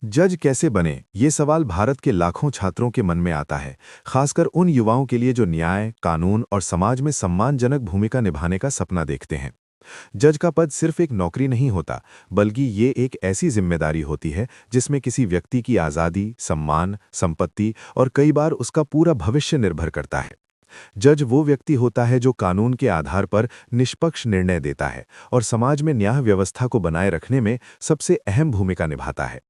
जज कैसे बने, ये सवाल भारत के लाखों छात्रों के मन में आता है, खासकर उन युवाओं के लिए जो न्याय, कानून और समाज में सम्मानजनक भूमिका निभाने का सपना देखते हैं। जज का पद सिर्फ एक नौकरी नहीं होता, बल्कि ये एक ऐसी जिम्मेदारी होती है जिसमें किसी व्यक्ति की आज़ादी, सम्मान, संपत्ति और कई बार उसका पूरा भविष्य निर्भर करता है। जज वो व्यक्ति होता है जो कानून के आधार पर निष्पक्ष निर्णय देता है और समाज में न्याय व्यवस्था को बनाए रखने में सबसे अहम भूमिका निभाता है।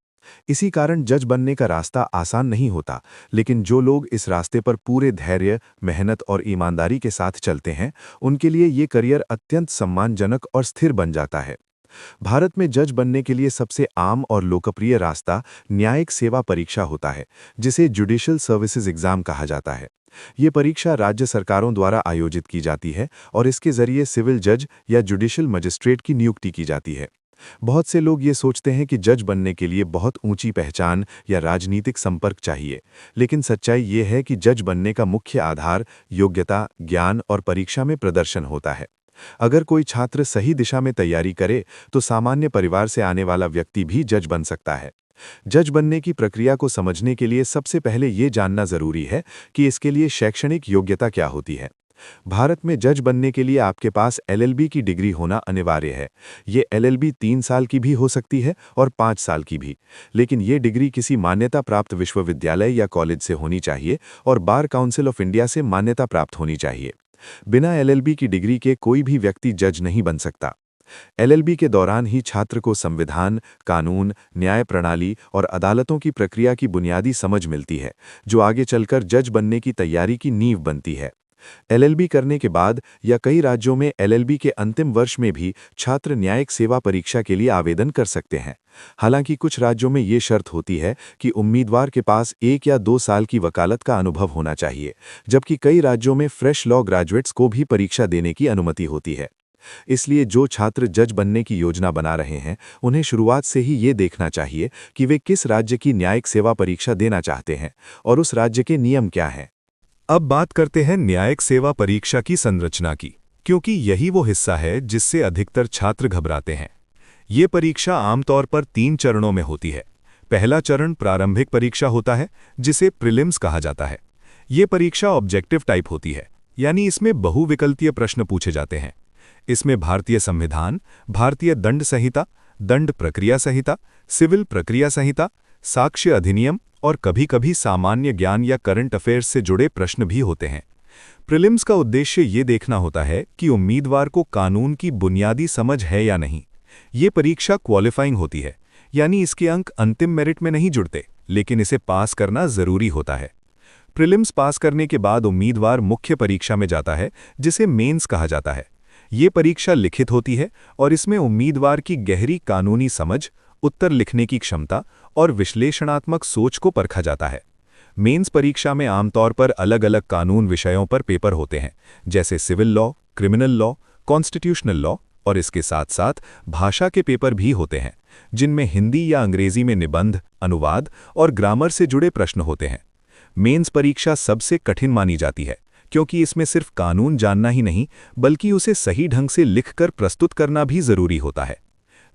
इसी कारण जज बनने का रास्ता आसान नहीं होता, लेकिन जो लोग इस रास्ते पर पूरे धैर्य, मेहनत और ईमानदारी के साथ चलते हैं, उनके लिए ये करियर अत्यंत सम्मानजनक और स्थिर बन जाता है। भारत में जज बनने के लिए सबसे आम और लोकप्रिय रास्ता न्यायिक सेवा परीक्षा होता है, जिसे जुडिशियल सर्विसेज एग्जाम कहा जाता है। ये परीक्षा राज्य सरकारों द्वारा आयोजित की जाती है और इसके जरिए सिविल जज या जुडिशियल मजिस्ट्रेट की नियुक्ति की जाती है। बहुत से लोग ये सोचते हैं कि जज बनने के लिए बहुत ऊंची पहचान या राजनीतिक संपर्क चाहिए, लेकिन सच्चाई ये है कि जज बनने का मुख्य आधार योग्यता, ज्ञान और परीक्षा में प्रदर्शन होता है। अगर कोई छात्र सही दिशा में तैयारी करे, तो सामान्य परिवार से आने वाला व्यक्ति भी जज बन सकता है। जज बनने की प्रक्रिया को समझने के लिए सबसे पहले ये जानना जरूरी है कि इसके लिए शैक्षणिक योग्यता क्या होती है। भारत में जज बनने के लिए आपके पास एलएलबी की डिग्री होना अनिवार्य है। ये एलएलबी 3 साल की भी हो सकती है और 5 साल की भी, लेकिन ये डिग्री किसी मान्यता प्राप्त विश्वविद्यालय या कॉलेज से होनी चाहिए और बार काउंसिल ऑफ इंडिया से मान्यता प्राप्त होनी चाहिए। बिना एलएलबी की डिग्री के कोई भी व्यक्ति जज नहीं बन सकता। एलएलबी के दौरान ही छात्र को संविधान, कानून, न्याय प्रणाली और अदालतों की प्रक्रिया की बुनियादी समझ मिलती है, जो आगे चलकर जज बनने की तैयारी की नींव बनती है। एलएलबी करने के बाद या कई राज्यों में एलएलबी के अंतिम वर्ष में भी छात्र न्यायिक सेवा परीक्षा के लिए आवेदन कर सकते हैं। हालांकि कुछ राज्यों में ये शर्त होती है कि उम्मीदवार के पास 1 या 2 साल की वकालत का अनुभव होना चाहिए, जबकि कई राज्यों में फ्रेश लॉ ग्रेजुएट्स को भी परीक्षा देने की अनुमति होती है। इसलिए जो छात्र जज बनने की योजना बना रहे हैं, उन्हें शुरुआत से ही ये देखना चाहिए कि वे किस राज्य की न्यायिक सेवा परीक्षा देना चाहते हैं और उस राज्य के नियम क्या हैं। अब बात करते हैं न्यायिक सेवा परीक्षा की संरचना की, क्योंकि यही वो हिस्सा है जिससे अधिकतर छात्र घबराते हैं। ये परीक्षा आमतौर पर 3 चरणों में होती है। पहला चरण प्रारंभिक परीक्षा होता है, जिसे प्रीलिम्स कहा जाता है। ये परीक्षा ऑब्जेक्टिव टाइप होती है, यानी इसमें बहुविकल्पीय प्रश्न पूछे जाते हैं। इसमें भारतीय संविधान, भारतीय दंड संहिता, दंड प्रक्रिया संहिता, सिविल प्रक्रिया संहिता, साक्ष्य अधिनियम और कभी-कभी सामान्य ज्ञान या करंट अफेयर्स से जुड़े प्रश्न भी होते हैं। प्रीलिम्स का उद्देश्य ये देखना होता है कि उम्मीदवार को कानून की बुनियादी समझ है या नहीं। ये परीक्षा क्वालिफाइंग होती है, यानी इसके अंक अंतिम मेरिट में नहीं जुड़ते, लेकिन इसे पास करना जरूरी होता है। प्रीलिम्स पास करने के बाद उम्मीदवार मुख्य परीक्षा में जाता है, जिसे मेंस कहा जाता है। ये परीक्षा लिखित होती है और इसमें उम्मीदवार की गहरी कानूनी समझ, उत्तर लिखने की क्षमता और विश्लेषणात्मक सोच को परखा जाता है। मेंस परीक्षा में आमतौर पर अलग-अलग कानून विषयों पर पेपर होते हैं, जैसे civil law, criminal law, constitutional law, और इसके साथ-साथ भाषा के पेपर भी होते हैं, जिनमें हिंदी या अंग्रेजी में निबंध, अनुवाद और ग्रामर से जुड़े प्रश्न होते हैं। मेंस परीक्षा सबसे कठिन मानी जाती है, क्योंकि इसमें सिर्फ कानून जानना ही नहीं, बल्कि उसे सही ढंग से लिखकर प्रस्तुत करना भी जरूरी होता है।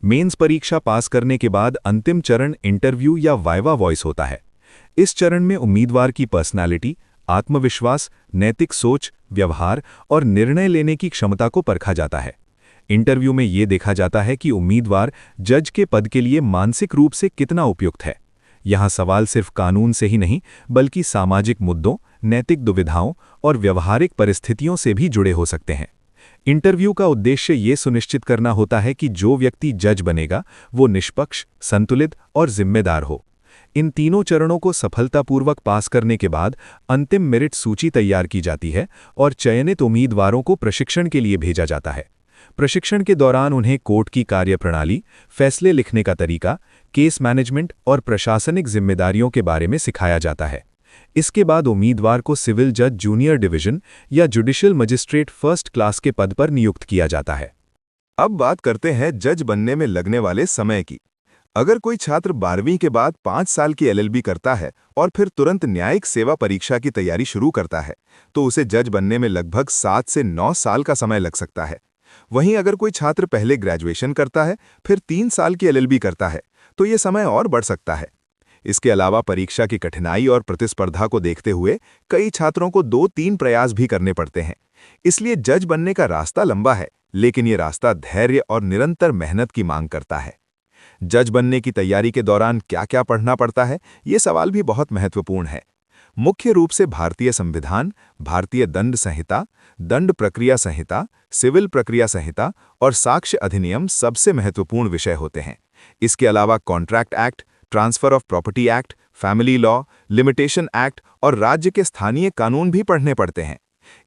मेंस परीक्षा पास करने के बाद अंतिम चरण इंटरव्यू या वाइवा वॉइस होता है। इस चरण में उम्मीदवार की पर्सनालिटी, आत्मविश्वास, नैतिक सोच, व्यवहार और निर्णय लेने की क्षमता को परखा जाता है। इंटरव्यू में ये देखा जाता है कि उम्मीदवार जज के पद के लिए मानसिक रूप से कितना उपयुक्त है। यहाँ सवाल सिर्फ कानून से ही नहीं, बल्कि सामाजिक मुद्दों, नैतिक दुविधाओं और व्यवहारिक परिस्थितियों से भी जुड़े हो सकते हैं। इंटरव्यू का उद्देश्य ये सुनिश्चित करना होता है कि जो व्यक्ति जज बनेगा, वो निष्पक्ष, संतुलित और जिम्मेदार हो। इन तीनों चरणों को सफलतापूर्वक पास करने के बाद अंतिम मेरिट सूची तैयार की जाती है और चयनित उम्मीदवारों को प्रशिक्षण के लिए भेजा जाता है। प्रशिक्षण के दौरान उन्हें कोर्ट की कार्यप्रणाली, फैसले लिखने का तरीका, केस मैनेजमेंट और प्रशासनिक जिम्मेदारियों के बारे में सिखाया जाता है। इसके बाद उम्मीदवार को सिविल जज जूनियर डिवीजन या जुडिशियल मजिस्ट्रेट फर्स्ट क्लास के पद पर नियुक्त किया जाता है। अब बात करते हैं जज बनने में लगने वाले समय की। अगर कोई छात्र 12वीं के बाद 5 साल की एलएलबी करता है और फिर तुरंत न्यायिक सेवा परीक्षा की तैयारी शुरू करता है, तो उसे जज बनने में लगभग 7 से 9 साल का समय लग सकता है। वहीं अगर कोई छात्र पहले ग्रेजुएशन करता है, फिर 3 साल की एलएलबी करता है, तो ये समय और बढ़ सकता है। इसके अलावा परीक्षा की कठिनाई और प्रतिस्पर्धा को देखते हुए कई छात्रों को 2-3 प्रयास भी करने पड़ते हैं। इसलिए जज बनने का रास्ता लंबा है, लेकिन ये रास्ता धैर्य और निरंतर मेहनत की मांग करता है। जज बनने की तैयारी के दौरान क्या-क्या पढ़ना पड़ता है, ये सवाल भी बहुत महत्वपूर्ण है। मुख्य रूप से भारतीय संविधान, भारतीय दंड संहिता, दंड प्रक्रिया संहिता, सिविल प्रक्रिया संहिता और साक्ष्य अधिनियम सबसे महत्वपूर्ण विषय होते हैं। इसके अलावा contract act, transfer of property act, family law, limitation act और राज्य के स्थानीय कानून भी पढ़ने पड़ते हैं।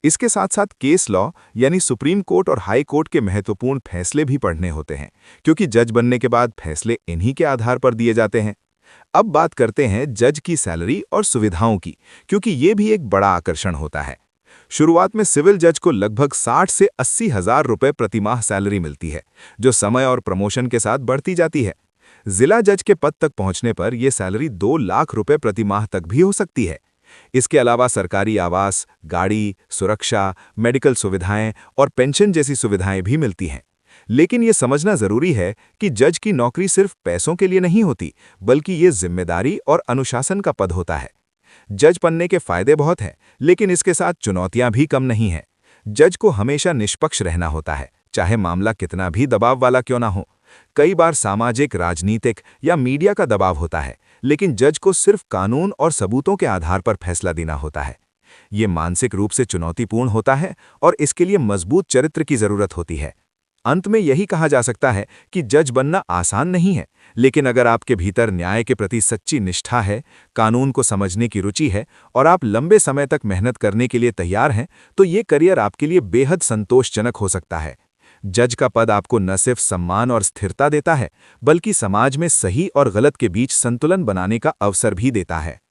इसके साथ साथ केस लॉ यानी सुप्रीम कोर्ट और हाई कोर्ट के महत्वपूर्ण फैसले भी पढ़ने होते हैं, क्योंकि जज बनने के बाद फैसले इन्हीं के आधार पर दिए जाते हैं। अब बात करते हैं जज की सैलरी और सुविधाओं की, क्योंकि ये भी एक बड़ा आकर्षण होता है। शुरुआत में सिविल जज को लगभग 60 से 80 हजार रुपए प्रतिमाह सैलरी मिलती है, जो समय और प्रमोशन के साथ बढ़ती जाती है। जिला जज के पद तक पहुंचने पर यह सैलरी 2 लाख रुपए प्रतिमाह तक भी हो सकती है। इसके अलावा सरकारी आवास, गाड़ी, सुरक्षा, मेडिकल सुविधाएं और पेंशन जैसी सुविधाएं भी मिलती हैं। लेकिन ये समझना जरूरी है कि जज की नौकरी सिर्फ पैसों के लिए नहीं होती, बल्कि ये जिम्मेदारी और अनुशासन का पद होता है। जज बनने के फायदे बहुत हैं, लेकिन इसके साथ चुनौतियां भी कम नहीं हैं। जज को हमेशा निष्पक्ष रहना होता है, चाहे मामला कितना भी दबाव वाला क्यों ना हो। कई बार सामाजिक, राजनीतिक या मीडिया का दबाव होता है, लेकिन जज को सिर्फ कानून और सबूतों के आधार पर फैसला देना होता है। ये मानसिक रूप से चुनौतीपूर्ण होता है और इसके लिए मजबूत चरित्र की जरूरत होती है। अंत में यही कहा जा सकता है कि जज बनना आसान नहीं है, लेकिन अगर आपके भीतर न्याय के प्रति सच्ची निष्ठा है, कानून को समझने की रुचि है और आप लंबे समय तक मेहनत करने के लिए तैयार हैं, तो ये करियर आपके लिए बेहद संतोषजनक हो सकता है। जज का पद आपको न सिर्फ सम्मान और स्थिरता देता है, बल्कि समाज में सही और गलत के बीच संतुलन बनाने का अवसर भी देता है।